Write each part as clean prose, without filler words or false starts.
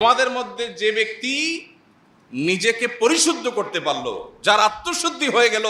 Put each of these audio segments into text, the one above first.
আমাদের মধ্যে যে ব্যক্তি নিজেকে পরিশুদ্ধ করতে পারলো, যার আত্মশুদ্ধি হয়ে গেল,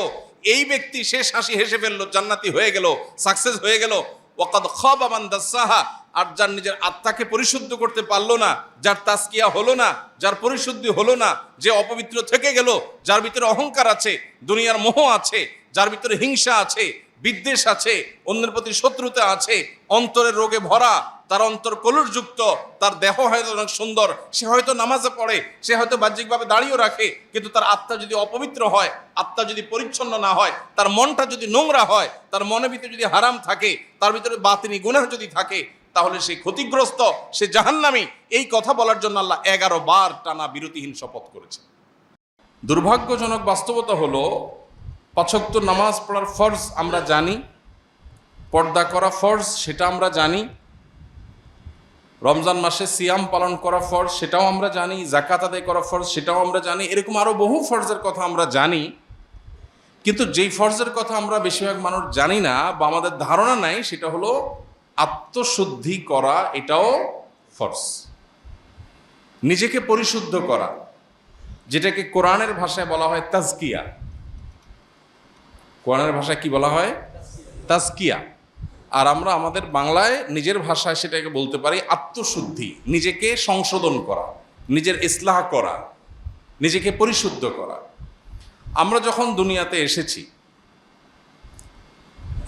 এই ব্যক্তি শেষ হাসি হেসে ফেললো, জান্নাতি হয়ে গেল, সাকসেস হয়ে গেল। ওয়াকাদ খাবা মান দাসাহা। আর যার নিজের আত্মাকে পরিশুদ্ধ করতে পারলো না, যার তাজকিয়া হলো না, যার পরিশুদ্ধি হলো না, যে অপবিত্র থেকে গেল, যার ভিতরে অহংকার আছে, দুনিয়ার মোহ আছে, যার ভিতরে হিংসা আছে, বিদ্বেষ আছে, অন্যের প্রতি শত্রুতা আছে, অন্তরের রোগে ভরা, তার অন্তর কলুষযুক্ত, তার দেহ হয়তো অনেক সুন্দর, সে হয়তো নামাজে পড়ে, সে হয়তো বাহ্যিকভাবে দাঁড়িয়েও রাখে, কিন্তু তার আত্মা যদি অপবিত্র হয়, আত্মা যদি পরিচ্ছন্ন না হয়, তার মনটা যদি নোংরা হয়, তার মনের ভিতরে যদি হারাম থাকে, তার ভিতরে বাতিনি গুনাহ যদি থাকে, তাহলে সে ক্ষতিগ্রস্ত, সে জাহান্নামী। এই কথা বলার জন্য আল্লাহ 11 বার টানা বিরতিহীন শপথ করেছে। দুর্ভাগ্যজনক বাস্তবতা হলো, 5 ওয়াক্ত নামাজ পড়ার ফরজ আমরা জানি, পর্দা করা ফরজ সেটা আমরা জানি, রমজান মাসে সিয়াম পালন করা ফরজ সেটাও আমরা জানি, যাকাত আদায় করা ফরজ সেটাও আমরা জানি, এরকম আরো বহু ফরজের কথা আমরা জানি। কিন্তু যেই ফরজের কথা আমরা বেশিরভাগ মানুষ জানি না বা আমাদের ধারণা নাই, সেটা হলো আত্মশুদ্ধি করা। এটাও ফরজ। নিজেকে পরিশুদ্ধ করা, যেটাকে কোরআনের ভাষায় বলা হয় তাজকিয়া। কোরআনের ভাষায় কি বলা হয়? তাজকিয়া। আর আমরা আমাদের বাংলায় নিজের ভাষায় সেটাকে বলতে পারি আত্মশুদ্ধি। নিজেকে সংশোধন করা, নিজের ইসলাহ করা, নিজেকে পরিশুদ্ধ করা। আমরা যখন দুনিয়াতে এসেছি,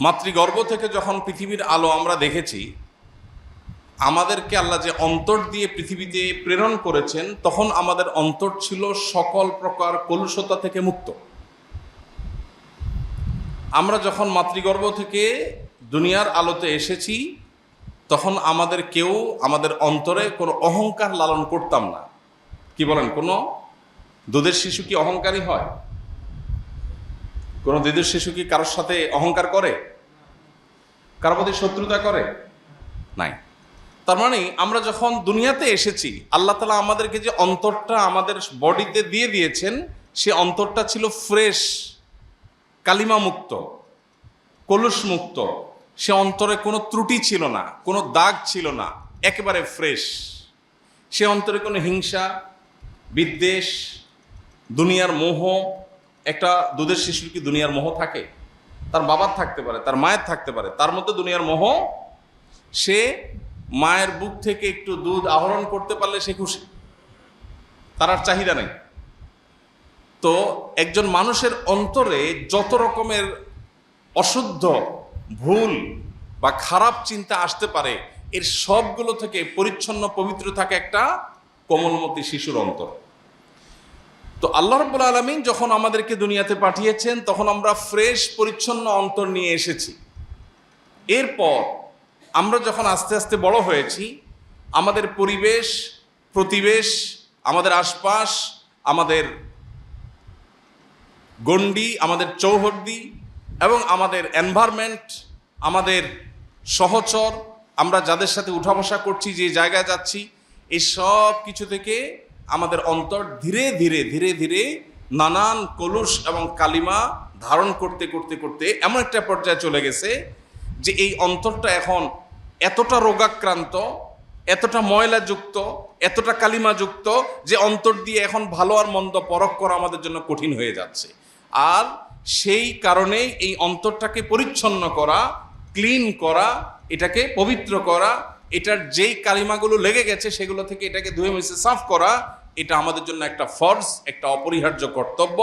মাতৃগর্ভ থেকে যখন পৃথিবীর আলো আমরা দেখেছি, আমাদেরকে আল্লাহ যে অন্তর দিয়ে পৃথিবীতে প্রেরণ করেছেন, তখন আমাদের অন্তর ছিল সকল প্রকার কলুষতা থেকে মুক্ত। আমরা যখন মাতৃগর্ভ থেকে দুনিয়ার আলোতে এসেছি, তখন আমাদের কেউ আমাদের অন্তরে কোনো অহংকার লালন করতাম না। কি বলেন? কোনো দুধের শিশু কি অহংকারী হয়? কোনো দুধের শিশু কি কারোর সাথে অহংকার করে? কারোর প্রতি শত্রুতা করে? নাই। তার মানে আমরা যখন দুনিয়াতে এসেছি, আল্লাহ তাআলা আমাদেরকে যে অন্তরটা আমাদের বডিতে দিয়ে দিয়েছেন, সে অন্তরটা ছিল ফ্রেশ, কালিমা মুক্ত, কলুষ মুক্ত। সে অন্তরে কোনো ত্রুটি ছিল না, কোনো দাগ ছিল না, একেবারে ফ্রেশ। সে অন্তরে কোনো হিংসা, বিদ্বেষ, দুনিয়ার মোহ। একটা দুধের শিশুর কি দুনিয়ার মোহ থাকে? তার বাবার থাকতে পারে, তার মায়ের থাকতে পারে, তার মধ্যে দুনিয়ার মোহ। সে মায়ের বুক থেকে একটু দুধ আহরণ করতে পারলে সে খুশি, তার আর চাহিদা নেই। তো একজন মানুষের অন্তরে যত রকমের অশুদ্ধ, ভুল বা খারাপ চিন্তা আসতে পারে, এর সবগুলো থেকে পরিচ্ছন্ন, পবিত্র থাকে একটা কোমলমতি শিশুর অন্তর। তো আল্লাহ রাব্বুল আলামিন যখন আমাদেরকে দুনিয়াতে পাঠিয়েছেন, তখন আমরা ফ্রেশ, পরিচ্ছন্ন অন্তর নিয়ে এসেছি। এরপর আমরা যখন আস্তে আস্তে বড় হয়েছি, আমাদের পরিবেশ, প্রতিবেশ, আমাদের আশপাশ, আমাদের গণ্ডি, আমাদের চৌহদ্দি এবং আমাদের এনভায়রনমেন্ট, আমাদের সহচর, আমরা যাদের সাথে উঠা বসা করছি, যে জায়গায় যাচ্ছি, এই সব কিছু থেকে আমাদের অন্তর ধীরে ধীরে ধীরে ধীরে নানান কলুষ এবং কালিমা ধারণ করতে করতে করতে এমন একটা পর্যায়ে চলে গেছে যে এই অন্তরটা এখন এতটা রোগাক্রান্ত, এতটা ময়লাযুক্ত, এতটা কালিমাযুক্ত, যে অন্তর দিয়ে এখন ভালো আর মন্দ পরখ করা আমাদের জন্য কঠিন হয়ে যাচ্ছে। আর সেই কারণে এই অন্তরটাকে পরিচ্ছন্ন করা, ক্লিন করা, এটাকে পবিত্র করা, এটার যেই কালিমাগুলো লেগে গেছে সেগুলো থেকে এটাকে ধুয়ে মুছে সাফ করা, এটা আমাদের জন্য একটা ফরজ, একটা অপরিহার্য কর্তব্য।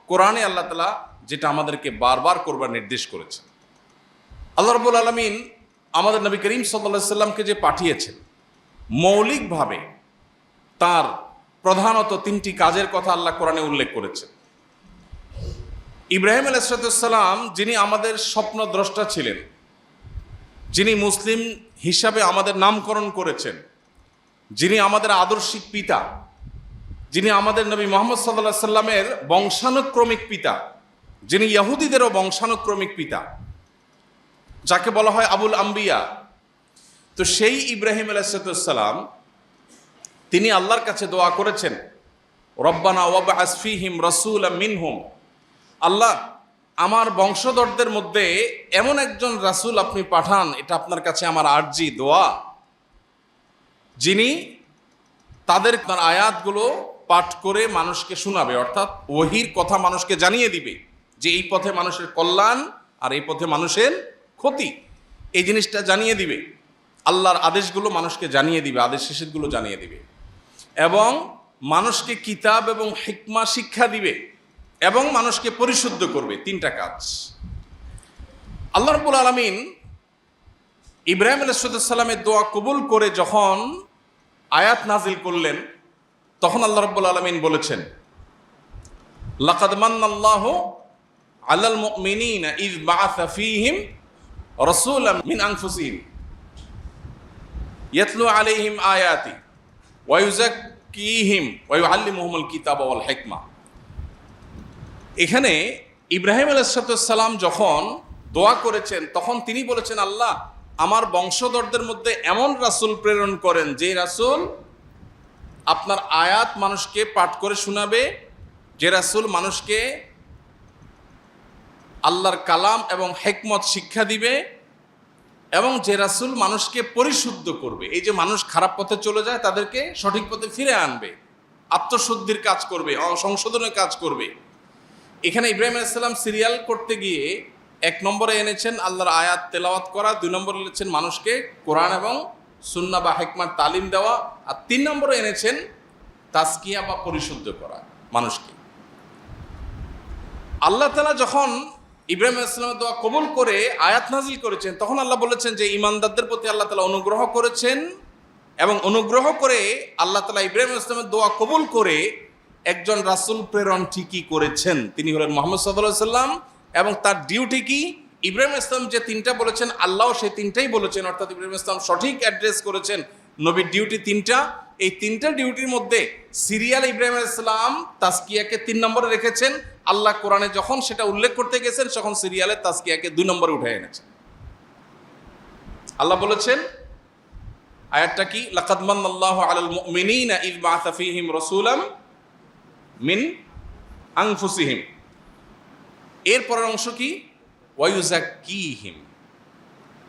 কোরআনে আল্লাহ তাআলা যেটা আমাদেরকে বারবার করবার নির্দেশ করেছেন। আল্লাহ রাব্বুল আলামিন আমাদের নবী করিম সাল্লাল্লাহু আলাইহি সাল্লামকে যে পাঠিয়েছেন, মৌলিকভাবে তার প্রধানত 3টি কাজের কথা আল্লাহ কোরআনে উল্লেখ করেছেন। ইব্রাহিম আলাইহিস সালাম, যিনি আমাদের স্বপ্নদ্রষ্টা ছিলেন, যিনি মুসলিম হিসাবে আমাদের নামকরণ করেছেন, যিনি আমাদের আদর্শিক পিতা, যিনি আমাদের নবী মুহাম্মদ সাল্লাল্লাহু আলাইহি সাল্লামের বংশানুক্রমিক পিতা, যিনি ইহুদিদেরও বংশানুক্রমিক পিতা, যাকে বলা হয় আবুল আম্বিয়া। তো সেই ইব্রাহিম আলাইহিস সালাম, তিনি আল্লাহর কাছে দোয়া করেছেন, রব্বানা ওয়াবআস ফীহিম রাসূলাম মিনহুম, আল্লাহ আমার বংশধরদের মধ্যে এমন একজন রাসূল আপনি পাঠান, এটা আপনার কাছে আমার আরজি, দোয়া, যিনি তাদের তার আয়াতগুলো পাঠ করে মানুষকে শোনাবে, অর্থাৎ ওহির কথা মানুষকে জানিয়ে দিবে যে এই পথে মানুষের কল্যাণ আর এই পথে মানুষের ক্ষতি, এই জিনিসটা জানিয়ে দিবে। আল্লাহর আদেশগুলো মানুষকে জানিয়ে দিবে, আদেশ নিষেধগুলো জানিয়ে দিবে, এবং মানুষকে কিতাব এবং হিকমা শিক্ষা দিবে, এবং মানুষকে পরিশুদ্ধ করবে। তিনটা কাজ। আল্লাহ রাব্বুল আলামিন ইব্রাহিম আলাইহিস সালামের দোয়া কবুল করে যখন আয়াত নাজিল করলেন, তখন আল্লাহ রাব্বুল আলামিন বলেছেন, লাকাদ মান্নাল্লাহু আলাল মুমিনিনা ইয বাআসা ফীহিম রাসূলাম মিন আনফুসিহিম ইয়াতলু আলাইহিম আয়াতি ওয়া ইউযাক্কিহিম ওয়া ইউআল্লিমুহুমুল কিতাবা ওয়াল হিকমা। এখানে ইব্রাহিম আলাইহিস সালাম যখন দোয়া করেছেন, তখন তিনি বলেছেন, আল্লাহ আমার বংশধরদের মধ্যে এমন রাসূল প্রেরণ করেন যে রাসূল আপনার আয়াত মানুষকে পাঠ করে শোনাবে, যে রাসূল মানুষকে আল্লাহর কালাম এবং হিকমত শিক্ষা দিবে, এবং যে রাসূল মানুষকে পরিশুদ্ধ করবে। এই যে মানুষ খারাপ পথে চলে যায় তাদেরকে সঠিক পথে ফিরে আনবে, আত্মশুদ্ধির কাজ করবে, সংশোধনের কাজ করবে। এখানে ইব্রাহিম আলাইহিস সালাম সিরিয়াল করতে গিয়ে 1 নম্বরে এনেছেন আল্লাহর আয়াত তেলাওয়াত করা, 2 নম্বরে এনেছেন মানুষকে কোরআন এবং সুন্নাহ বা হিকমার তালিম দেওয়া, আর 3 নম্বরে এনেছেন তাজকিয়া বা পরিশুদ্ধ করা মানুষকে। আল্লাহ তাআলা যখন ইব্রাহিম আলাইহিস সালামের দোয়া কবুল করে আয়াত নাজিল করেছেন, তখন আল্লাহ বলেছেন যে ঈমানদারদের প্রতি আল্লাহ তাআলা অনুগ্রহ করেছেন, এবং অনুগ্রহ করে আল্লাহ তাআলা ইব্রাহিম আলাইহিস সালামের দোয়া কবুল করে একজন রাসূল প্রেরণ ঠিকই করেছেন। তিনি হলেন মুহাম্মদ সাল্লাল্লাহু আলাইহি সাল্লাম, এবং তার ডিউটি কি? ইব্রাহিম আলাইহিস সালাম যে 3টা বলেছেন, আল্লাহও সেই 3টাই বলেছেন, অর্থাৎ ইব্রাহিম আলাইহিস সালাম সঠিক অ্যাড্রেস করেছেন। নবীর ডিউটি 3টা, এই 3টা ডিউটির মধ্যে সিরিয়াল ইব্রাহিম আলাইহিস সালাম তাজকিয়াকে 3 নম্বরে রেখেছেন। আল্লাহ কোরআনে যখন সেটা উল্লেখ করতে গেছেন, তখন সিরিয়ালে তাজকিয়াকে 2 নম্বরে উঠে এনেছেন। আল্লাহ বলেছেন, আয়াতটা কি? লাকাদ মান্নাল্লাহু আলাল মুমিনিনা ইয বাআসা ফীহিম রাসূলাম মিন আনফুসিহিম। এর পরের অংশ কি? ওয়া ইউযাক্কিহিম।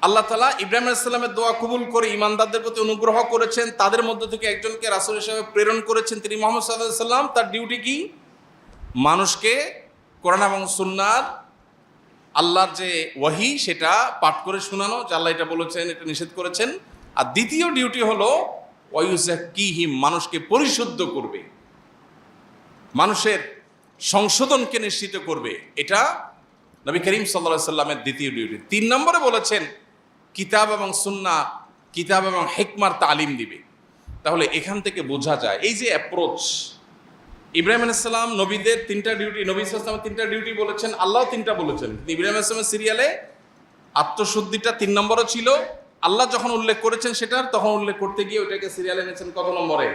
আল্লাহ তাআলা ইব্রাহিম আলাইহিস সালামের দোয়া কবুল করে ঈমানদারদের প্রতি অনুগ্রহ করেছেন, তাদের মধ্য থেকে একজনকে রাসূল হিসেবে প্রেরণ করেছেন, তিনি মুহাম্মদ সাল্লাল্লাহু আলাইহি সাল্লাম। তার ডিউটি কি? মানুষকে কোরআন এবং সুন্নাহর আল্লাহর যে ওয়াহি সেটা পাঠ করে শোনানো, যে আল্লাহ এটা বলেছেন, এটা নিষেধ করেছেন। আর দ্বিতীয় ডিউটি হলো ওয়া ইউযাক্কিহিম, মানুষকে পরিশুদ্ধ করবে, মানুষের সংশোধনকে নিশ্চিত করবে। এটা নবী করিম সাল্লাল্লাহু আলাইহি সাল্লামের দ্বিতীয় ডিউটি। 3 নম্বরে বলেছেন কিতাব এবং সুন্নাহ, কিতাব এবং হিকমার তালিম দিবে। তাহলে এখান থেকে বোঝা যায় এই যে অ্যাপ্রোচ, ইব্রাহিম আলাইহিস সালাম নবীদের 3টা ডিউটি, নবী সাল্লাল্লাহু আলাইহি ওয়াসাল্লাম 3টা ডিউটি বলেছেন, আল্লাহও 3টা বলেছেন। ইব্রাহিম আলাইহিস সালামের সিরিয়ালে আত্মশুদ্ধিটা 3 নম্বরে ছিল, আল্লাহ যখন উল্লেখ করেছেন সেটার, তখন উল্লেখ করতে গিয়ে ওটাকে সিরিয়ালে এনেছেন কত নম্বরে?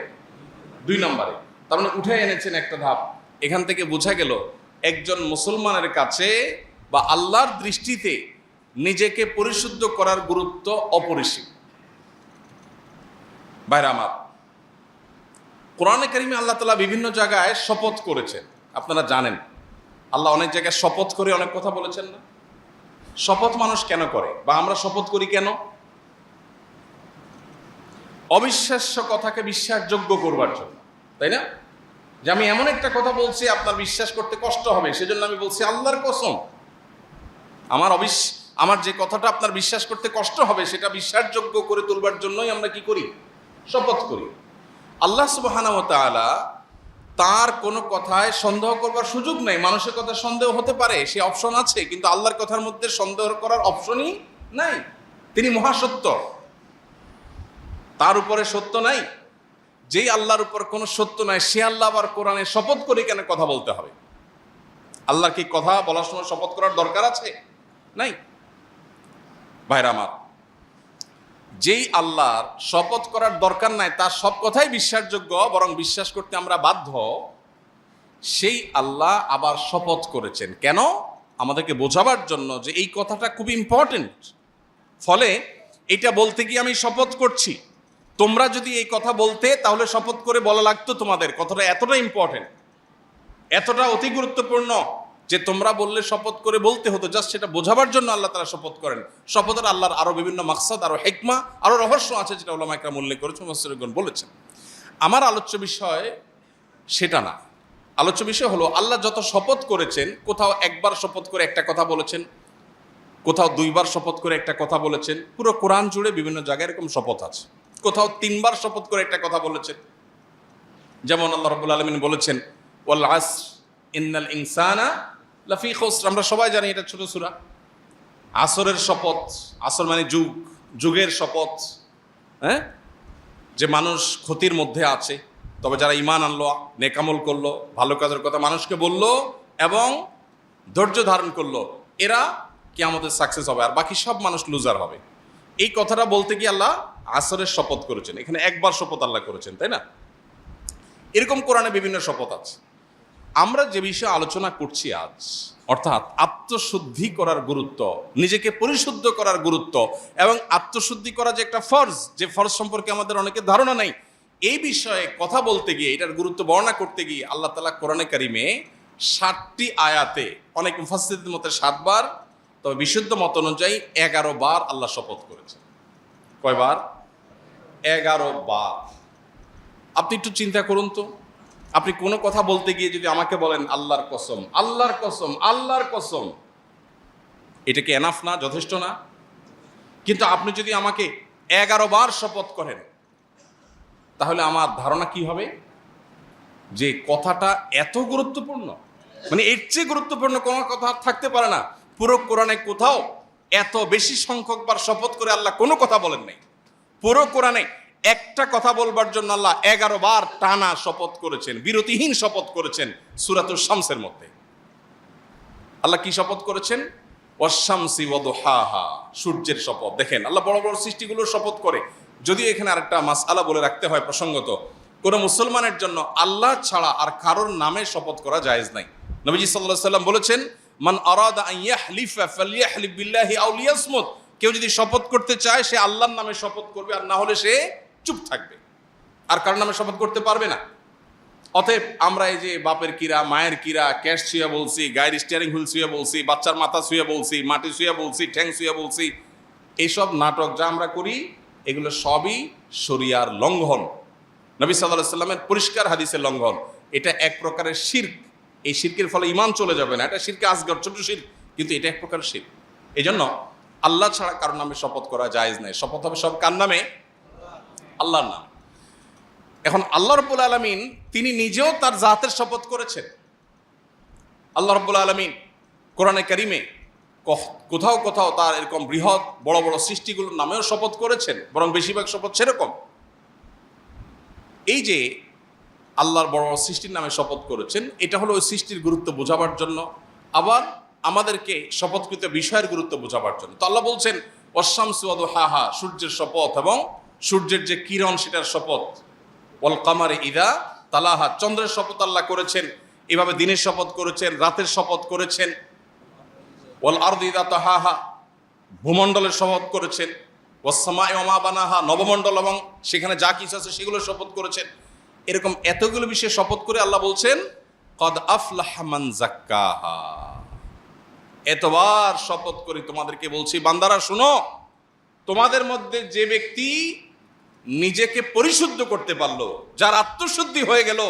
2 নম্বরে। তার মানে উঠে এনেছেন একটা ধাপ। এখান থেকে বোঝা গেল একজন মুসলমানের কাছে বা আল্লাহর দৃষ্টিতে নিজেকে পরিশুদ্ধ করার গুরুত্ব অপরিসীম। ভাইরা আমার, কোরআনে কারিমে আল্লাহ তাআলা বিভিন্ন জায়গায় শপথ করেছেন, আপনারা জানেন। আল্লাহ অনেক জায়গায় শপথ করে অনেক কথা বলেছেন না? শপথ মানুষ কেন করে, বা আমরা শপথ করি কেন? অবিশ্বাস্য কথাকে বিশ্বাসযোগ্য করবার জন্য, তাই না? যে আমি এমন একটা কথা বলছি আপনার বিশ্বাস করতে কষ্ট হবে, সেজন্য আমি বলছি আল্লাহর কসম, আমার যে কথাটা আপনার বিশ্বাস করতে কষ্ট হবে সেটা বিশ্বাসযোগ্য করে তুলবার জন্যই আমরা কি করি? শপথ করি। আল্লাহ সুবহানাহু ওয়া তাআলা তার কোনো কথায় সন্দেহ করবার সুযোগ নেই। মানুষের কথা সন্দেহ হতে পারে, সে অপশন আছে, কিন্তু আল্লাহর কথার মধ্যে সন্দেহ করার অপশনই নাই। তিনি মহাসত্য, তার উপরে সত্য নাই। যেই আল্লাহর উপর কোনো সত্য নাই, সে আল্লাহ আবার কোরআনে শপথ করে কেন কথা বলতে হবে? আল্লাহর কি কথা বলার সময় শপথ করার দরকার আছে? নাই। ভাইরা আমার, যেই আল্লাহর শপথ করার দরকার নাই, তার সব কথাই বিশ্বাসযোগ্য, বরং বিশ্বাস করতে আমরা বাধ্য, সেই আল্লাহ আবার শপথ করেছেন কেন? আমাদেরকে বোঝাবার জন্য যে এই কথাটা খুব ইম্পর্টেন্ট। ফলে এটা বলতে গিয়ে আমি শপথ করছি, তোমরা যদি এই কথা বলতে তাহলে শপথ করে বলা লাগতো তোমাদের। কথাটা এতটা ইম্পর্টেন্ট, এতটা অতি গুরুত্বপূর্ণ যে তোমরা বললে শপথ করে বলতে হতো। জাস্ট সেটা বোঝাবার জন্য আল্লাহ তাআলা শপথ করেন। শপথের আল্লাহর আরো বিভিন্ন মাকসাদ, আরো হিকমা, আরো রহস্য আছে, যেটা উলামা ইকরাম উল্লেখ করেছেন, মুফাসসিরগণ বলেছেন। আমার আলোচ্য বিষয় সেটা না। আলোচ্য বিষয় হলো আল্লাহ যত শপথ করেছেন, কোথাও একবার শপথ করে একটা কথা বলেছেন, কোথাও দুইবার শপথ করে একটা কথা বলেছেন। পুরো কোরআন জুড়ে বিভিন্ন জায়গায় এরকম শপথ আছে। কোথাও তিনবার শপথ করে একটা কথা বলেছেন, যেমন আল্লাহ রাব্বুল আলামিন বলেছেন ওয়াল আসর ইন্নাল ইনসানা লাফি খুসর। আমরা সবাই জানি এটা ছোট সূরা। আসরের শপথ, আসর মানে যুগ, যুগের শপথ, হ্যাঁ, যে মানুষ ক্ষতির মধ্যে আছে। তবে যারা ঈমান আনলো, নেকামল করলো, ভালো কাজের কথা মানুষকে বললো এবং ধৈর্য ধারণ করলো, এরা কিয়ামতের সাকসেস হবে, আর বাকি সব মানুষ লুজার হবে। এই কথাটা বলতে গিয়ে আল্লাহ আসরের শপথ করেছেন। এখানে একবার শপথ আল্লাহ করেছেন, তাই না? এরকম কোরআনে বিভিন্ন শপথ আছে। আমরা যে বিষয়ে আলোচনা করছি আজ, অর্থাৎ আত্মশুদ্ধি করার গুরুত্ব, নিজেকে পরিশুদ্ধ করার গুরুত্ব এবং আত্মশুদ্ধি করা যে একটা ফরজ, যে ফরজ সম্পর্কে আমাদের অনেকের ধারণা নাই, এই বিষয়ে কথা বলতে গিয়ে, এটার গুরুত্ব বর্ণনা করতে গিয়ে আল্লাহ তাআলা কোরআনে কারিমে 60টি আয়াতে, অনেক মুফাসসিরদের মতে 7 বার, তবে বিশুদ্ধ মত অনুযায়ী 11 বার আল্লাহ শপথ করেছেন। কয়বার? 11 বার। আপনি একটু চিন্তা করুন তো, আপনি কোনো কথা বলতে গিয়ে যদি আমাকে বলেন আল্লাহর কসম, আল্লাহর কসম, আল্লাহর কসম, এটা কি এনাফ না, যথেষ্ট না? কিন্তু আপনি যদি আমাকে 11 বার শপথ করেন, তাহলে আমার ধারণা কি হবে যে কথাটা এত গুরুত্বপূর্ণ, মানে এর চেয়ে গুরুত্বপূর্ণ কোনো কথা থাকতে পারে না। পুরো কোরআনে কোথাও এত বেশি সংখ্যক বার শপথ করে আল্লাহ কোনো কথা বলেন নাই। পুরো কোরআনে একটা কথা বলবার জন্য আল্লাহ 11 বার টানা শপথ করেছেন, বিরতিহীন শপথ করেছেন। সূরাতুশ শামসের মধ্যে আল্লাহ কি শপথ করেছেন? ওয়াশ-শামসি ওয়া দুহাহা, সূর্যের শপথ। দেখেন আল্লাহ বড় বড় সৃষ্টিগুলোর শপথ করে। যদিও এখানে আরেকটা মাসআলা বলে রাখতে হয় প্রসঙ্গত, কোনো মুসলমানের জন্য আল্লাহ ছাড়া আর কারোর নামে শপথ করা জায়েজ নাই। নবীজি সাল্লাল্লাহু আলাইহি সাল্লাম বলেছেন, মান আরাদা আন ইয়াহলিফা ফালইয়াহলিফ বিল্লাহি আও লিয়াসমুত। কেউ যদি শপথ করতে চায় সে আল্লাহর নামে শপথ করবে, আর না হলে সে চুপ থাকবে, আর কারোর নামে শপথ করতে পারবে না। অতএব আমরা এই যে বাপের কিরা, মায়ের কিরা, ক্যাশ ছুঁয়ে বলছি, গাড়ির স্টিয়ারিং হুইল ছুঁয়ে বলছি, বাচ্চার মাথা ছুঁয়ে বলছি, মাটি ছুঁয়ে বলছি, ঠ্যাং ছুঁয়ে বলছি, এইসব নাটক যা আমরা করি এগুলো সবই শরিয়ার লঙ্ঘন, নবী সাল্লাল্লাহু আলাইহি সাল্লামের পরিষ্কার হাদিসের লঙ্ঘন। এটা এক প্রকারের শিরক। এই শিরকের ফলে ঈমান চলে যাবে না, এটা শিরকে আসগর, ছোট শিরক, কিন্তু এটা এক প্রকার শিরক। এই জন্য আল্লাহ ছাড়া কারোর নামে শপথ করা জায়েজ নাই। শপথ হবে সব কার নামে? আল্লাহর নাম। এখন আল্লাহ রাব্বুল আলামিন তিনি নিজেও তার জাতের শপথ করেছেন। আল্লাহ রাব্বুল আলামিন কোরআনে কারিমে কোথাও কোথাও তার এরকম বৃহৎ বড় বড় সৃষ্টিগুলোর নামেও শপথ করেছেন, বরং বেশিরভাগ শপথ সেরকম। এই যে আল্লাহর বড় বড় সৃষ্টির নামে শপথ করেছেন, এটা হলো ওই সৃষ্টির গুরুত্ব বোঝাবার জন্য, আবার আমাদেরকে শপথকৃত বিষয়ের গুরুত্ব বোঝাবার জন্য। তো আল্লাহ বলছেন ওয়াশ-শামসি ওয়া দুহাহা, সূর্যের শপথ এবং সূর্যের যে কিরণ সেটার শপথ। ওয়াল কামারি ইযা তালাহা, চন্দ্রের শপথ আল্লাহ করেছেন। এভাবে দিনের শপথ করেছেন, রাতের শপথ করেছেন। ওয়াল আরদি ইযা তাহাহা, ভূমণ্ডলের শপথ করেছেন। ওয়াস সামাই ওয়া মা বানাহা, নবমণ্ডল এবং সেখানে যা কিছু আছে সেগুলোর শপথ করেছেন। এরকম এতগুলো বিষয়ে শপথ করে আল্লাহ বলছেন কদ আফলাহা মান যাক্কাহা। এতবার শপথ করে তোমাদেরকে বলছি বান্দারা শুনো, তোমাদের মধ্যে যে ব্যক্তি নিজেকে পরিশুদ্ধ করতে পারলো, যার আত্মশুদ্ধি হয়ে গেল,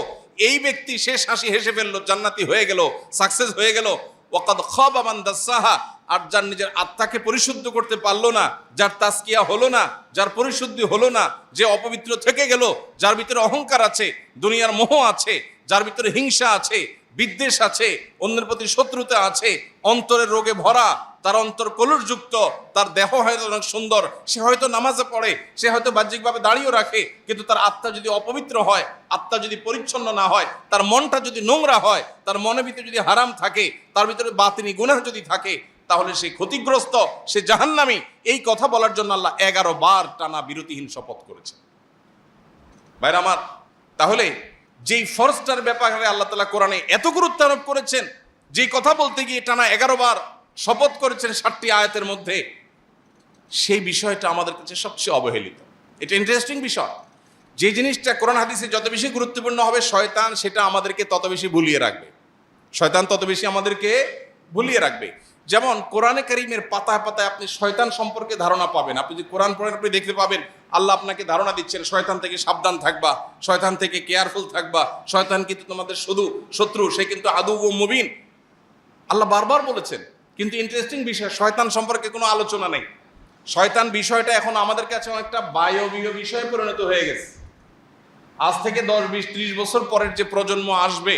এই ব্যক্তি শেষ হাসি হেসে ফেললো, জান্নাতি হয়ে গেল, সাকসেস হয়ে গেল। ওয়াকাদ খাবা মান দাসাহা, আর যার নিজের আত্মাকে পরিশুদ্ধ করতে পারলো না, যার তাজকিয়া হলো না, যার পরিশুদ্ধি হলো না, যে অপবিত্র থেকে গেল, যার ভিতরে অহংকার আছে, দুনিয়ার মোহ আছে, যার ভিতরে হিংসা আছে, বিদ্বেষ আছে, অন্যের প্রতি শত্রুতা আছে, অন্তরের রোগে ভরা, তার অন্তর কলুষযুক্ত, তার দেহ হয়তো অনেক সুন্দর, সে হয়তো নামাজে পড়ে, সে হয়তো বাহ্যিকভাবে দাঁড়িয়েও রাখে, কিন্তু তার আত্মা যদি অপবিত্র হয়, আত্মা যদি পরিচ্ছন্ন না হয়, তার মনটা যদি নোংরা হয়, তার মনের ভিতরে যদি হারাম থাকে, তার ভিতরে বাতিনি গুনাহ যদি থাকে, তাহলে সে ক্ষতিগ্রস্ত, সে জাহান্নামী। এই কথা বলার জন্য আল্লাহ 11 বার টানা বিরতিহীন শপথ করেছে। ভাইরা আমার, তাহলে যেই ফরজটার ব্যাপারে আল্লাহ তাআলা কোরআনে এত গুরুত্ব আরোপ করেছেন, যেই কথা বলতে গিয়ে টানা 11 বার শপথ করেছেন 60টি আয়াতের মধ্যে, সেই বিষয়টা আমাদের কাছে সবচেয়ে অবহেলিত। এটা ইন্টারেস্টিং বিষয়। যে জিনিসটা কোরআন হাদিসে যত বেশি গুরুত্বপূর্ণ হবে, শয়তান সেটা আমাদেরকে তত বেশি ভুলিয়ে রাখবে। শয়তান তত বেশি আমাদেরকে ভুলিয়ে রাখবে। যেমন কোরআনে কারীমের পাতায় পাতায় আপনি শয়তান সম্পর্কে ধারণা পাবেন। আপনি যদি কোরআন পড়েন আপনি দেখতে পাবেন আল্লাহ আপনাকে ধারণা দিচ্ছেন শয়তান থেকে সাবধান থাকবা, শয়তান থেকে কেয়ারফুল থাকবা, শয়তান কিন্তু তোমাদের শুধু শত্রু, সে কিন্তু আদু ও মুবিন, আল্লাহ বারবার বলেছেন। কিন্তু ইন্টারেস্টিং বিষয়, শয়তান সম্পর্কে কোনো আলোচনা নেই। শয়তান বিষয়টা এখন আমাদের কাছে অনেকটা বায়বীয় বিষয়ে পরিণত হয়ে গেছে। আজ থেকে 10, 20, 30 বছর পরের যে প্রজন্ম আসবে,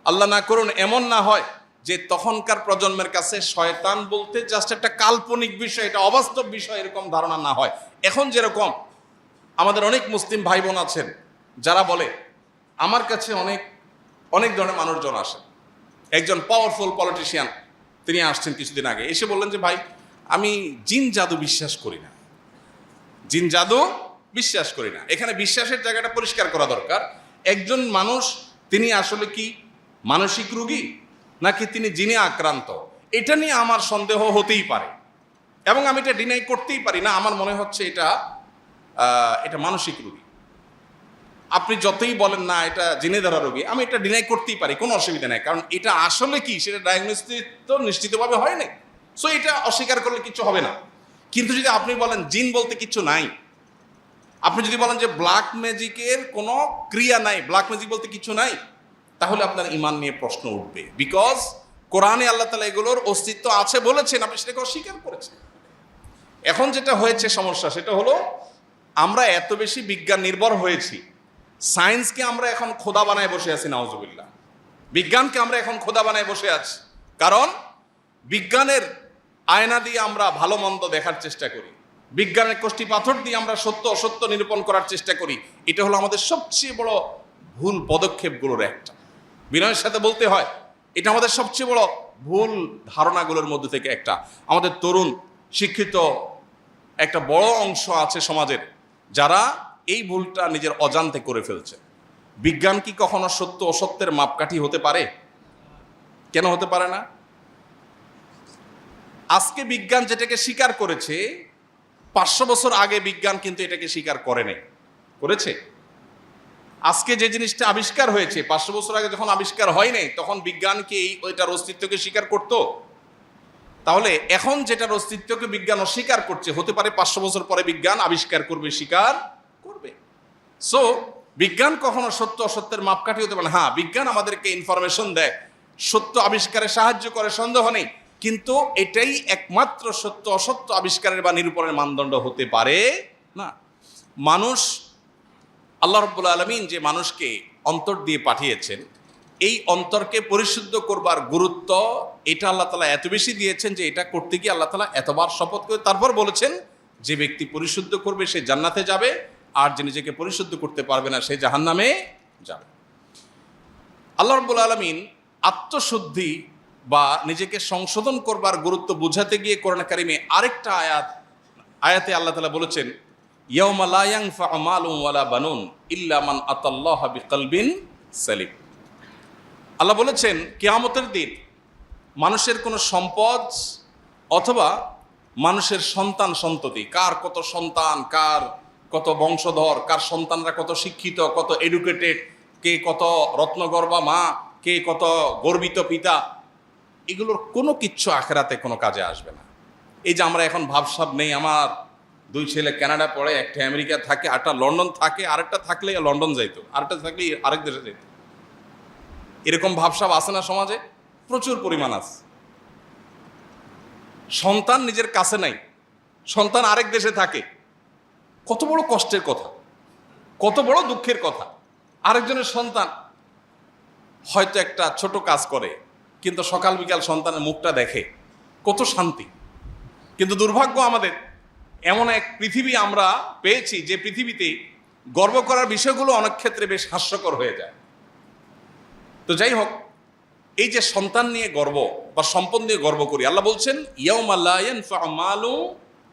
আল্লাহ না করুন এমন না হয় যে তখনকার প্রজন্মের কাছে শয়তান বলতে জাস্ট একটা কাল্পনিক বিষয়, এটা অবাস্তব বিষয়, এরকম ধারণা না হয়। এখন যেরকম আমাদের অনেক মুসলিম ভাই বোন আছেন যারা বলে, আমার কাছে অনেক অনেক ধরনের মানুষজন আসে। একজন পাওয়ারফুল পলিটিশিয়ান তিনি আসছেন কিছুদিন আগে, এসে বললেন যে ভাই আমি জিন জাদু বিশ্বাস করি না, জিন জাদু বিশ্বাস করি না। এখানে বিশ্বাসের জায়গাটা পরিষ্কার করা দরকার। একজন মানুষ তিনি আসলে কি মানসিক রোগী নাকি তিনি জিনে আক্রান্ত, এটা নিয়ে আমার সন্দেহ হতেই পারে এবং আমি এটা ডিনাই করতেই পারি না। আমার মনে হচ্ছে এটা মানসিক রোগী। আপনি যতই বলেন না এটা জিনে ধরা রোগী, আমি এটা ডিনাই করতেই পারি, কোনো অসুবিধা নেই, কারণ এটা আসলে কি সেটা ডায়াগনোসিস তো নিশ্চিতভাবে হয় নাই। সো এটা অস্বীকার করলে কিছু হবে না। কিন্তু যদি আপনি বলেন জিন বলতে কিছু নাই, আপনি যদি বলেন যে ব্ল্যাক ম্যাজিকের কোনো ক্রিয়া নাই, ব্ল্যাক ম্যাজিক বলতে কিছু নাই, তাহলে আপনার ঈমান নিয়ে প্রশ্ন উঠবে। বিকজ কোরআনে আল্লাহ তাআলা এগুলোর অস্তিত্ব আছে বলেছেন, আপনি সেটাকে অস্বীকার করেছেন। এখন যেটা হয়েছে সমস্যা, সেটা হলো আমরা এত বেশি বিজ্ঞান নির্ভর হয়েছি, সায়েন্সকে আমরা এখন খোদা বানায় বসে আছি, নাউজুবিল্লাহ। বিজ্ঞানকে আমরা এখন খোদা বানায় বসে আছি, কারণ বিজ্ঞানের আয়না দিয়ে আমরা ভালো মন্দ দেখার চেষ্টা করি, বিজ্ঞানের কষ্টি পাথর দিয়ে আমরা সত্য অসত্য নিরূপণ করার চেষ্টা করি। এটা হলো আমাদের সবচেয়ে বড় ভুল পদক্ষেপগুলোর একটা, বিনয়ের সাথে বলতে হয়, এটা আমাদের সবচেয়ে বড় ভুল ধারণাগুলোর মধ্যে থেকে একটা। আমাদের তরুণ শিক্ষিত একটা বড় অংশ আছে সমাজের, যারা এই ভুলটা নিজের অজান্তে করে ফেলছে। বিজ্ঞান কি কখনো সত্য অসত্যের মাপকাঠি হতে পারে? কেন হতে পারে না? আজকে বিজ্ঞান যেটাকে স্বীকার করেছে, 500 বছর আগে বিজ্ঞান কিন্তু এটাকে স্বীকার করে নাই, করেছে? আজকে যে জিনিসটা আবিষ্কার হয়েছে 500 বছর আগে যখন আবিষ্কার হয় নাই, তখন বিজ্ঞান কি ওইটার অস্তিত্বকে স্বীকার করতো? তাহলে এখন যেটার অস্তিত্বকে বিজ্ঞান অস্বীকার করছে, হতে পারে 500 বছর পরে বিজ্ঞান আবিষ্কার করবে, স্বীকার করবে। সো বিজ্ঞান কখনো সত্য অসত্যের মাপকাঠি হতে পারে না। হ্যাঁ, বিজ্ঞান আমাদেরকে ইনফরমেশন দেয়, সত্য আবিষ্কারে সাহায্য করে, সন্দেহ নেই, কিন্তু এটাই একমাত্র সত্য অসত্য আবিষ্কারের বা নিরূপণের মানদণ্ড হতে পারে না। মানুষ, আল্লাহ রাব্বুল আলামিন যে মানুষকে অন্তর দিয়ে পাঠিয়েছেন, এই অন্তরকে পরিশুদ্ধ করবার গুরুত্ব এটা আল্লাহ তাআলা এত বেশি দিয়েছেন যে এটা করতে গিয়ে আল্লাহ তাআলা এতবার শপথ করে তারপর বলেছেন যে ব্যক্তি পরিশুদ্ধ করবে সে জান্নাতে যাবে, আর যে নিজেকে পরিশুদ্ধ করতে পারবে না সে জাহান্নামে যাবে। আল্লাহ রাব্বুল আলামিন আত্মশুদ্ধি বা নিজেকে সংশোধন করবার গুরুত্ব বুঝাতে গিয়ে কোরআন কারিমে আরেকটা আয়াতে আল্লাহ তাআলা বলেছেন, ইয়াউমা লা ইয়ানফা'ু মালুন ওয়ালা বানুন ইল্লা মান আতাল্লাহা বিকলবিন সালিম। আল্লাহ বলেছেন কিয়ামতের দিন মানুষের কোনো সম্পদ অথবা মানুষের সন্তান সন্ততি, কার কত সন্তান, কার কত বংশধর, কার সন্তানরা কত শিক্ষিত, কত এডুকেটেড, কে কত রত্নগর্ভা মা, কে কত গর্বিত পিতা, এগুলোর কোনো কিচ্ছু আখেরাতে কোনো কাজে আসবে না। এই যে আমরা এখন ভাবসাব নেই, আমার 2 ছেলে কানাডা পড়ে, একটা আমেরিকা থাকে, আরেকটা লন্ডন থাকে, আরেকটা থাকলে লন্ডন যাইতো, আরেকটা থাকলে আরেক দেশে যাইত, এরকম ভাবসাব আছে না সমাজে? প্রচুর পরিমাণ আছে। সন্তান নিজের কাছে নাই, সন্তান আরেক দেশে থাকে, কত বড় কষ্টের কথা, কত বড় দুঃখের কথা। আরেকজনের সন্তান হয়তো একটা ছোট কাজ করে, কিন্তু সকাল বিকাল সন্তানের মুখটা দেখে, কত শান্তি। কিন্তু দুর্ভাগ্য আমাদের, এমন এক পৃথিবী আমরা পেয়েছি যে পৃথিবীতে গর্ব করার বিষয়গুলো অনেক ক্ষেত্রে বেশ হাস্যকর হয়ে যায়। তো যাই হোক, এই যে সন্তান নিয়ে গর্ব বা সম্পদ নিয়ে গর্ব করি, আল্লাহ বলছেন ইয়াউমা লা ইয়ানফা'ু মালুন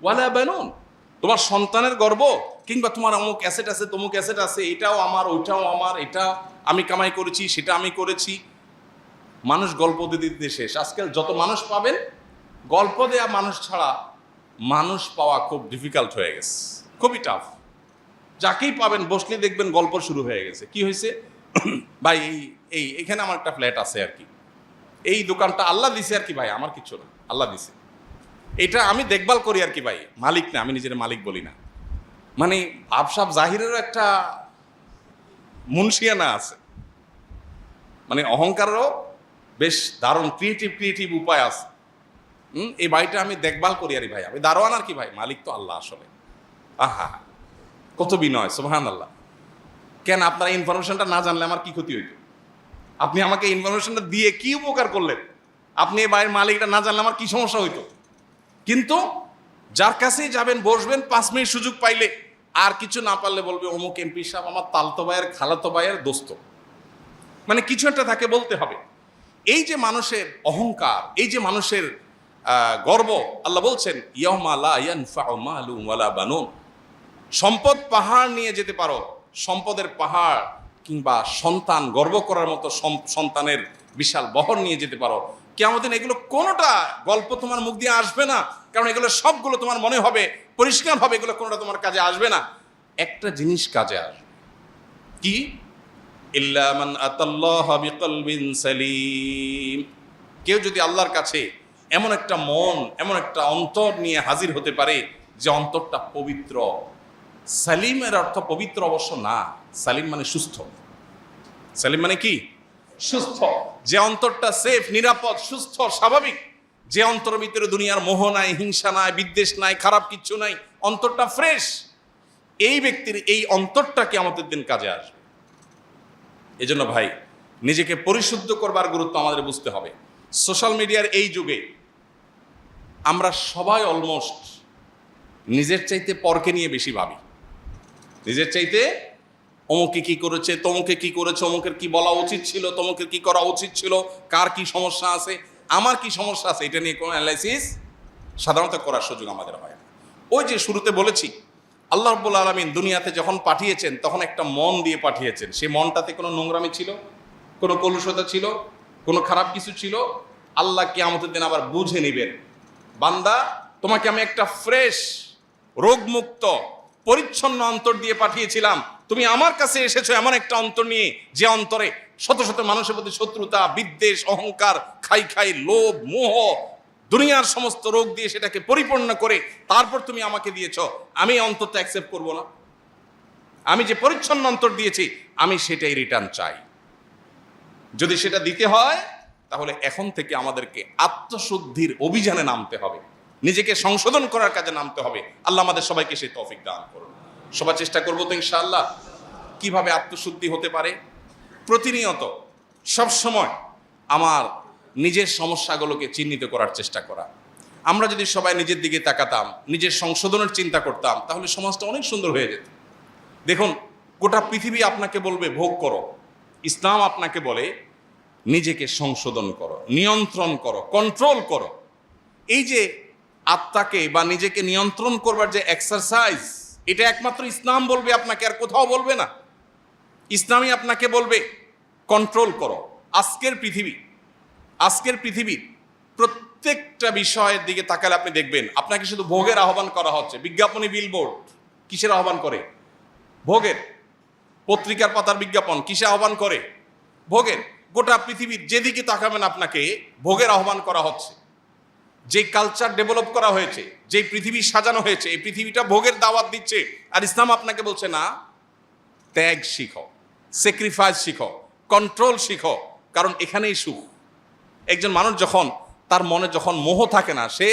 ওয়ালা বানুন, তোমার সন্তানের গর্ব কিংবা তোমার অমুক অ্যাসেট আছে, তমুক অ্যাসেট আছে, এটাও আমার, ওইটাও আমার, এটা আমি কামাই করেছি, সেটা আমি করেছি। মানুষ গল্প দিতে শেষ। আজকাল যত মানুষ পাবেন, গল্প দেয়া মানুষ ছাড়া মানুষ পাওয়া খুব ডিফিকাল্ট হয়ে গেছে, খুবই টাফ। যাকেই পাবেন বসলে দেখবেন গল্প শুরু হয়ে গেছে। কি হয়েছে ভাই, এখানে আমার একটা ফ্ল্যাট আছে আর কি, এই দোকানটা আল্লাহ দিছে আর কি ভাই, আমার কিছু না, আল্লাহ দিছে। এটা আমি দেখভাল করি আর কি ভাই, মালিক না, আমি নিজের মালিক বলি না। মানে আবসাব জাহিরেরও একটা মুন্সিয়ানা আছে, মানে অহংকারেরও বেশ দারুণ ক্রিয়েটিভ উপায় আছে। এই বাড়িটা আমি দেখভাল করি আরে ভাই, আমি দারোয়ান আর কি ভাই, মালিক তো আল্লাহ আসলে। আহা, কত বিনয়, সুবহানাল্লাহ। কেন আপনারা ইনফরমেশনটা না জানলে আমার কি ক্ষতি হইতো? আপনি আমাকে ইনফরমেশনটা দিয়ে কি উপকার করলেন? আপনি এই বাড়ির মালিকটা না জানলে আমার কি সমস্যা হইতো? কিন্তু যার কাছেই যাবেন, বসবেন, 5 মিনিট সুযোগ পাইলে আর কিছু না পারলে বলবে অমুক এমপি সাহেব আমার তালতো ভাইয়ের খালাতো ভাইয়ের দোস্ত। মানে কিছু একটা তাকে বলতে হবে। এই যে মানুষের অহংকার, এই যে মানুষের গর্ব, আল্লাহ বলছেন ইয়াউমা লা ইয়ানফাউ মালুন ওয়ালা বানুন। সম্পদ পাহাড় নিয়ে যেতে পারো, সম্পদের পাহাড় কিংবা সন্তান, গর্ব করার মতো সন্তানের বিশাল বহর নিয়ে যেতে পারো, কিয়ামতের দিন এগুলো কোনোটা গল্প তোমার মুখ দিয়ে আসবে না। কারণ এগুলো সবগুলো তোমার মনে হবে, পরিষ্কার হবে, এগুলো কোনোটা তোমার কাজে আসবে না। একটা জিনিস কাজে আসবে, কি? ইল্লা মান আতাল্লাহা বিকলবিন সালিম। কেউ যদি আল্লাহর কাছে এমন একটা মন, এমন একটা অন্তর নিয়ে হাজির হতে পারে যে অন্তরটা পবিত্র। সালিমের অর্থ পবিত্র অবশ্য না, সালিম মানে সুস্থ। সালিম মানে কি? সুস্থ। যে অন্তরটা সেফ, নিরাপদ, সুস্থ, স্বাভাবিক, যে অন্তরের ভিতরে দুনিয়ার মোহ নাই, হিংসা নাই, বিদ্বেষ নাই, খারাপ কিচ্ছু নাই, অন্তরটা ফ্রেশ, এই ব্যক্তির এই অন্তরটা কিয়ামতের দিন কাজে আসবে। এজন্য ভাই, নিজেকে পরিশুদ্ধ করবার গুরুত্ব আমাদের বুঝতে হবে। সোশ্যাল মিডিয়ার এই যুগে আমরা সবাই অলমোস্ট নিজের চাইতে পরকে নিয়ে বেশি ভাবি। নিজের চাইতে অমুকে কি করেছে, তমুকে কি করেছে, অমুকের কি বলা উচিত ছিল, তমুকের কি করা উচিত ছিল, কার কি সমস্যা আছে, আমার কি সমস্যা আছে, এটা নিয়ে কোনো অ্যানালাইসিস সাধারণত করার সুযোগ আমাদের হয় না। ওই যে শুরুতে বলেছি, আল্লাহ রাব্বুল আলামিন দুনিয়াতে যখন পাঠিয়েছেন তখন একটা মন দিয়ে পাঠিয়েছেন। সেই মনটাতে কোনো নোংরামি ছিল, কোনো কলুষতা ছিল, কোনো খারাপ কিছু ছিল? আল্লাহ কিয়ামতের দিন আবার বুঝে নিবেন, বান্দা তোমাকে আমি একটা ফ্রেশ, রোগমুক্ত, পরিচ্ছন্ন অন্তর দিয়ে পাঠিয়েছিলাম, তুমি আমার কাছে এসেছো এমন একটা অন্তর নিয়ে যে অন্তরে শত শত মানুষের প্রতি শত্রুতা, বিদ্বেষ, অহংকার, খাই লোভ, মোহ, দুনিয়ার সমস্ত রোগ দিয়ে সেটাকে পরিপূর্ণ করে তারপর তুমি আমাকে দিয়েছো। আমি অন্তরটা অ্যাকসেপ্ট করব না? আমি যে পরিচ্ছন্ন অন্তর দিয়েছি আমি সেটাই রিটার্ন চাই। যদি সেটা দিতে হয় তাহলে এখন থেকে আমাদেরকে আত্মশুদ্ধির অভিযানে নামতে হবে, নিজেকে সংশোধন করার কাজে নামতে হবে। আল্লাহ আমাদের সবাইকে সেই তৌফিক দান করুন। সবাই চেষ্টা করবো তো ইনশাআল্লাহ। কিভাবে আত্মশুদ্ধি হতে পারে? প্রতিনিয়ত সবসময় আমার নিজের সমস্যাগুলোকে চিহ্নিত করার চেষ্টা করা। আমরা যদি সবাই নিজের দিকে তাকাতাম, নিজের সংশোধনের চিন্তা করতাম, তাহলে সমাজটা অনেক সুন্দর হয়ে যেত। দেখুন, গোটা পৃথিবী আপনাকে বলবে ভোগ করো, ইসলাম আপনাকে বলে নিজেকে সংশোধন করো, নিয়ন্ত্রণ করো, কন্ট্রোল করো। এই যে আত্মাকে বা নিজেকে নিয়ন্ত্রণ করবার যে এক্সারসাইজ, এটা একমাত্র ইসলাম বলবে আপনাকে, আর কোথাও বলবে না। ইসলামই আপনাকে বলবে কন্ট্রোল করো। আজকের পৃথিবীর প্রত্যেকটা বিষয়ের দিকে তাকালে আপনি দেখবেন আপনাকে শুধু ভোগের আহ্বান করা হচ্ছে। বিজ্ঞাপনী বিলবোর্ড কিসের আহ্বান করে? ভোগের। পত্রিকার পাতার বিজ্ঞাপন কিসে আহ্বান করে? ভোগের। গোটা পৃথিবীর যেদিকে তাকাবেন আপনাকে ভোগের আহ্বান করা হচ্ছে। যে কালচার ডেভেলপ করা হয়েছে, যে পৃথিবী সাজানো হয়েছে, এই পৃথিবীটা ভোগের দাওয়াত দিচ্ছে। আর ইসলাম আপনাকে বলছে না, ত্যাগ শিখো, স্যাক্রিফাইস শিখো, কন্ট্রোল শিখো, কারণ এখানেই সুখ। একজন মানুষ যখন তার মনে যখন মোহ থাকে না, সে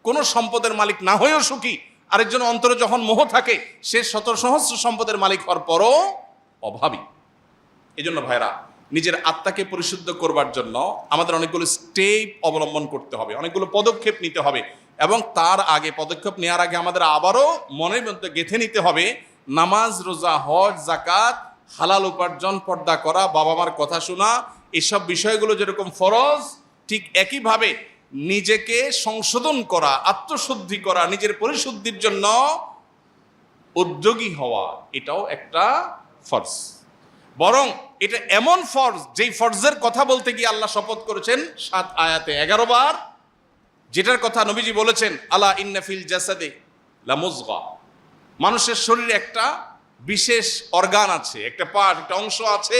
কোনো সম্পদের মালিক না হয়েও সুখী। আরেকজন অন্তরে যখন মোহ থাকে, সে শত সহস্র সম্পদের মালিক হওয়ার পরও অভাবী। এই জন্য ভাইরা, নিজের আত্মাকে পরিশুদ্ধ করবার জন্য আমাদের অনেকগুলো স্টেপ অবলম্বন করতে হবে, অনেকগুলো পদক্ষেপ নিতে হবে। এবং তার আগে, পদক্ষেপ নেওয়ার আগে আমাদের আবারও মনের মধ্যে গেঁথে নিতে হবে, নামাজ, রোজা, হজ, যাকাত, হালাল উপার্জন, পর্দা করা, বাবা মার কথা শোনা, এসব বিষয়গুলো যেরকম ফরজ, ঠিক একইভাবে নিজেকে সংশোধন করা, আত্মশুদ্ধি করা, নিজের পরিশুদ্ধির জন্য উদ্যোগী হওয়া, এটাও একটা ফরজ। বরং এটা এমন ফরজ, যেই ফরজের কথা বলতে গিয়ে আল্লাহ শপথ করেছেন 7 আয়াতে 11 বার, যেটার কথা নবীজি বলেছেন, আলা ইন্না ফিল জাসাদে লামুজগা। মানুষের শরীরে একটা বিশেষ অর্গান আছে, একটা পার্ট, একটা অংশ আছে,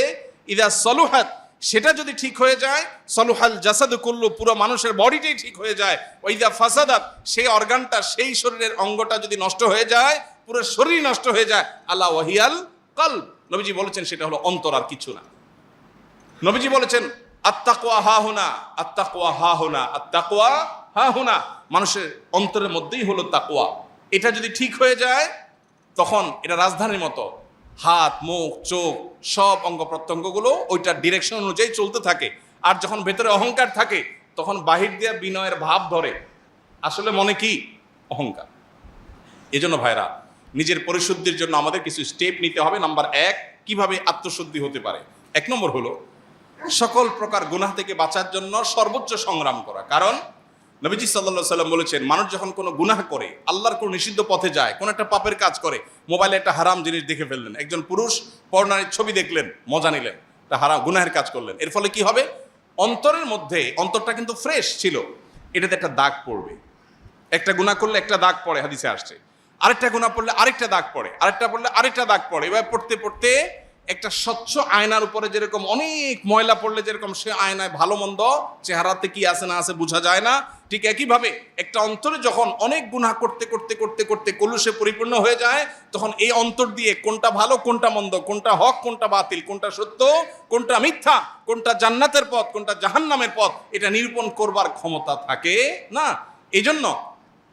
ইদা সলুহাত, সেটা যদি ঠিক হয়ে যায়, সলুহাল জাসাদু কুল্লু, পুরো মানুষের বডিটাই ঠিক হয়ে যায়। ওইদা ফাসাদাত, সেই অর্গানটা, সেই শরীরের অঙ্গটা যদি নষ্ট হয়ে যায়, পুরো শরীর নষ্ট হয়ে যায়। আল্লাহ ওয়াহিয়াল কলব, নবীজি বলেছেন সেটা হলো অন্তর, আর কিছু না। নবীজি বলেছেন আত্তাকওয়া হাহুনা, আত্তাকওয়া হাহুনা, আত্তাকওয়া হাহুনা, মানুষের অন্তরের মধ্যেই হলো তাকওয়া। এটা যদি ঠিক হয়ে যায়, তখন এটা রাজধানীর মতো হাত, মুখ, চোখ, সব অঙ্গ প্রত্যঙ্গগুলো ওইটার ডিরেকশন অনুযায়ী চলতে থাকে। আর যখন ভেতরে অহংকার থাকে, তখন বাহির দিয়ে বিনয়ের ভাব ধরে, আসলে মনে কি অহংকার। এজন্য ভাইরা, নিজের পরিশুদ্ধির জন্য আমাদের কিছু স্টেপ নিতে হবে। নাম্বার 1, কিভাবে আত্মশুদ্ধি হতে পারে। 1 নম্বর হলো সকল প্রকার গুনাহ থেকে বাঁচার জন্য সর্বোচ্চ সংগ্রাম করা। কারণ নবীজি সাল্লাল্লাহু আলাইহি সাল্লাম বলেছেন, মানুষ যখন কোনো গুনাহ করে, আল্লাহর কোনো নিষিদ্ধ পথে যায়, কোনো একটা পাপের কাজ করে, মোবাইলে একটা হারাম জিনিস দেখে ফেললেন, একজন পুরুষ পর্নোর ছবি দেখলেন, মজা নিলেন, একটা হারাম গুনাহের কাজ করলেন, এর ফলে কি হবে? অন্তরের মধ্যে, অন্তরটা কিন্তু ফ্রেশ ছিল, এটাতে একটা দাগ পড়বে। একটা গুনাহ করলে একটা দাগ পড়ে, হাদিসে আসছে। আরেকটা গুনাহ পড়লে আরেকটা দাগ পড়ে, আরেকটা পড়লে আরেকটা দাগ পড়ে। এভাবে পড়তে পড়তে একটা স্বচ্ছ আয়নার উপরে যেরকম অনেক ময়লা পড়লে যেরকম সে আয়নায় ভালো মন্দ চেহারাতে কি আছে না আছে বোঝা যায় না, ঠিক একইভাবে একটা অন্তরে যখন অনেক গুনাহ করতে করতে করতে করতে কলুষে পরিপূর্ণ হয়ে যায়, তখন এই অন্তর দিয়ে কোনটা ভালো কোনটা মন্দ, কোনটা হক কোনটা বাতিল, কোনটা সত্য কোনটা মিথ্যা, কোনটা জান্নাতের পথ কোনটা জাহান্নামের পথ, এটা নিরূপণ করবার ক্ষমতা থাকে না। এই জন্য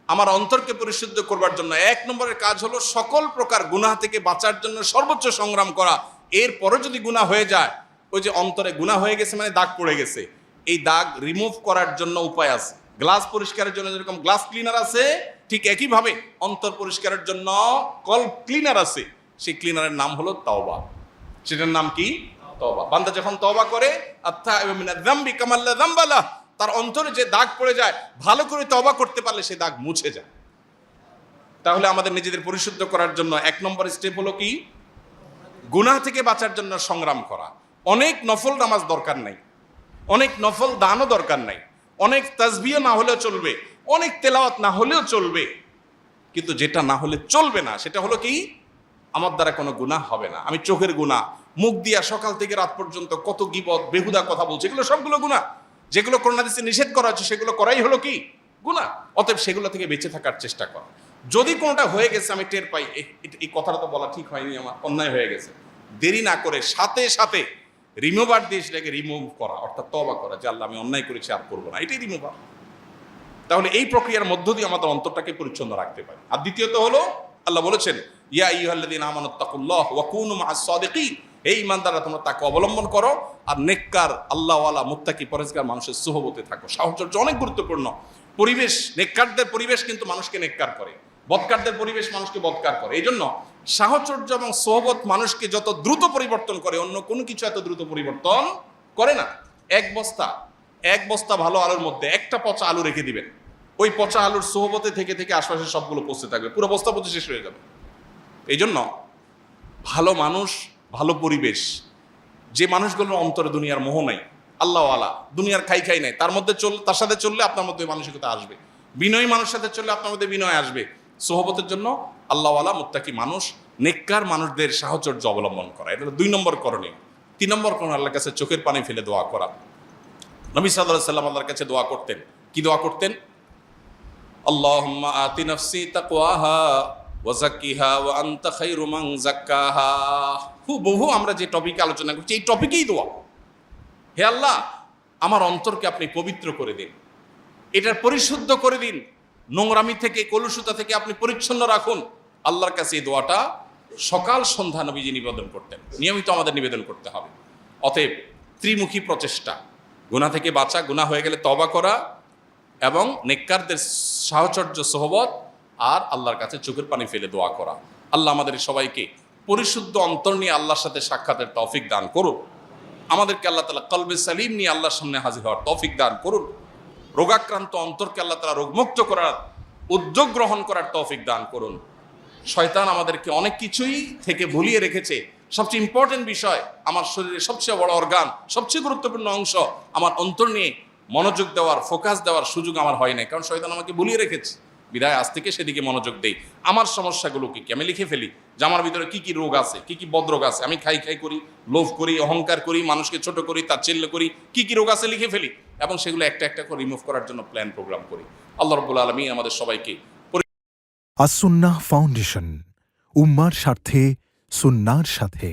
আমার অন্তরকে পরিশুদ্ধ করবার জন্য 1 নম্বরের কাজ হলো সকল প্রকার গুনাহ থেকে বাঁচার জন্য সর্বোচ্চ সংগ্রাম করা। এরপরে যদি গুনাহ হয়ে যায়, ওই যে অন্তরে গুনাহ হয়ে গেছে মানে দাগ পড়ে গেছে, এই দাগ রিমুভ করার জন্য উপায় আছে। গ্লাস পরিষ্কারের জন্য যেরকম গ্লাস ক্লিনার আছে, ঠিক একইভাবে অন্তর পরিষ্কারের জন্য কল্ব ক্লিনার আছে। সেই ক্লিনারের নাম হলো তওবা। সেটার নাম কি? তওবা। বান্দা যখন তওবা করে, আত্তাইবু মিনাজ যামবি কামা লা যামবা লাহ, তার অন্তরে যে দাগ পড়ে যায়, ভালো করে তওবা করতে পারলে সেই দাগ মুছে যায়। তাহলে আমাদের নিজেদের পরিশুদ্ধ করার জন্য 1 নম্বর স্টেপ হলো কি? গুনাহ থেকে বাঁচার জন্য সংগ্রাম করা। অনেক নফল নামাজ দরকার নাই, অনেক নফল দানও দরকার নাই, অনেক তাসবিহ না হলেও চলবে, অনেক তেলাওয়াত না হলেও চলবে, কিন্তু যেটা না হলে চলবে না সেটা হলো কি? আমার দ্বারা কোনো গুনাহ হবে না। আমি চোখের গুনাহ, মুখ দিয়া সকাল থেকে রাত পর্যন্ত কত গীবত বেহুদা কথা বলছি, এগুলো সবগুলো গুনাহ। যেগুলো কোরআন হাদিসে নিষেধ করা হচ্ছে সেগুলো করাই হলো কি? গুনাহ। অতএব সেগুলো থেকে বেঁচে থাকার চেষ্টা করা। যদি কোনোটা হয়ে গেছে, আমি টের পাই এই কথাটা তো বলা ঠিক হয়নি, আমার অন্যায় হয়ে গেছে, দেরি না করে সাথে সাথে রিমুভার দিয়ে সেটাকে রিমুভ করা, অর্থাৎ তওবা করা যে আল্লাহ আমি অন্যায় করেছি, আর করবো না, এটাই রিমুভার। তাহলে এই প্রক্রিয়ার মধ্য দিয়ে আমাদের অন্তরটাকে পরিচ্ছন্ন রাখতে পারি। আর দ্বিতীয়ত হলো, আল্লাহ বলেছেন ইয়া আইয়ুহাল্লাযীনা আমানুত্তাকুল্লাহ ওয়া কুনু মা'আস সাদিকিন, এই ইমানদাররা তোমরা তাকে অবলম্বন করো আর নেককার আল্লাহওয়ালা মুত্তাকি পরহেজগার মানুষের সুহবতে থাকো। সাহচর্য অনেক গুরুত্বপূর্ণ। পরিবেশ, নেককারদের পরিবেশ কিন্তু মানুষকে নেককার করে, বদকারদের পরিবেশ মানুষকে বদকার করে। এই জন্য সাহচর্য এবং সোহবত মানুষকে যত দ্রুত পরিবর্তন করে, অন্য কোনো কিছু এত দ্রুত পরিবর্তন করে না। এক বস্তা ভালো আলুর মধ্যে একটা পচা আলু রেখে দিবেন, ওই পচা আলুর সোহবতে থেকে থেকে আশপাশের সবগুলো পচতে থাকবে, পুরো বস্তা পচে শেষ হয়ে যাবে। এই জন্য ভালো মানুষ, ভালো পরিবেশ, যে মানুষগুলোর অন্তরে দুনিয়ার মোহ নাই, আল্লাহওয়ালা, দুনিয়ার খাই নাই, তার সাথে চললে আপনার মধ্যে মানসিকতা আসবে। বিনয়ী মানুষের সাথে চললে আপনার মধ্যে বিনয় আসবে। সোহবতের জন্য আল্লাহওয়ালা মুত্তাকি মানুষ, নেককার মানুষদের সাহচর্য অবলম্বন করা, এটা 2 নম্বর করণীয়। 3 নম্বর করণীয়, আল্লাহর কাছে চোখের পানি ফেলে দোয়া করা। নবী সাল্লাল্লাহু আলাইহি ওয়াসাল্লাম আল্লাহর কাছে দোয়া করতেন। কি দোয়া করতেন? আল্লাহুম্মা আতি নাফসি তাকওয়াহা ওয়া যাক্কিহা ওয়া আনতা খায়রু মান যাক্কাহা। বহু আমরা যে টপিকে আলোচনা করছি, এই টপিকেই দোয়া। হে আল্লাহ, আমার অন্তরকে আপনি পবিত্র করে দিন, এটার পরিশুদ্ধ করে দিন, নোংরামি থেকে, কলুষতা থেকে আপনি পরিচ্ছন্ন রাখুন। আল্লাহর কাছে এই দোয়াটা সকাল সন্ধ্যা নবীজি নিবেদন করতেন, নিয়মিত আমাদের নিবেদন করতে হবে। অতএব ত্রিমুখী প্রচেষ্টা, গুনাহ থেকে বাঁচা, গুনাহ হয়ে গেলে তওবা করা, এবং নেককারদের সাহচর্য সোহবত, আর আল্লাহর কাছে চোখের পানি ফেলে দোয়া করা। আল্লাহ আমাদের সবাইকে পরিশুদ্ধ অন্তর নিয়ে আল্লাহর সাথে সাক্ষাতের তৌফিক দান করুন। আমাদেরকে আল্লাহ তাআলা কলবে সালিম নিয়ে আল্লাহর সামনে হাজির হওয়ার তৌফিক দান করুন। রোগাক্রান্ত অন্তরকে আল্লাহ তাআলা রোগমুক্ত করার উদ্যোগ গ্রহণ করার তৌফিক দান করুন। শয়তান আমাদেরকে অনেক কিছুই থেকে ভুলিয়ে রেখেছে। সবচেয়ে ইম্পর্টেন্ট বিষয়, আমার শরীরের সবচেয়ে বড় অর্গান, সবচেয়ে গুরুত্বপূর্ণ অংশ, আমার অন্তর নিয়ে মনোযোগ দেওয়ার, ফোকাস দেওয়ার সুযোগ আমার হয় নাই, কারণ শয়তান আমাকে ভুলিয়ে রেখেছে। বিধায় আজ থেকে সেদিকে মনোযোগ দেই। আমার সমস্যাগুলো কি কি আমি লিখে ফেলি, যে আমার ভিতরে কি কি রোগ আছে, কি কি বদরোগ আছে। আমি খাই খাই করি, লোভ করি, অহংকার করি, মানুষকে ছোট করি, তাচ্ছিল্য করি, কি কি রোগ আছে লিখে ফেলি এবং সেগুলো একটা একটা করে রিমুভ করার জন্য প্ল্যান প্রোগ্রাম করি। আল্লাহ রাব্বুল আলামিন আমাদের সবাইকে আসুন্নাহ ফাউন্ডেশন, উম্মার স্বার্থে সুন্নাহর সাথে।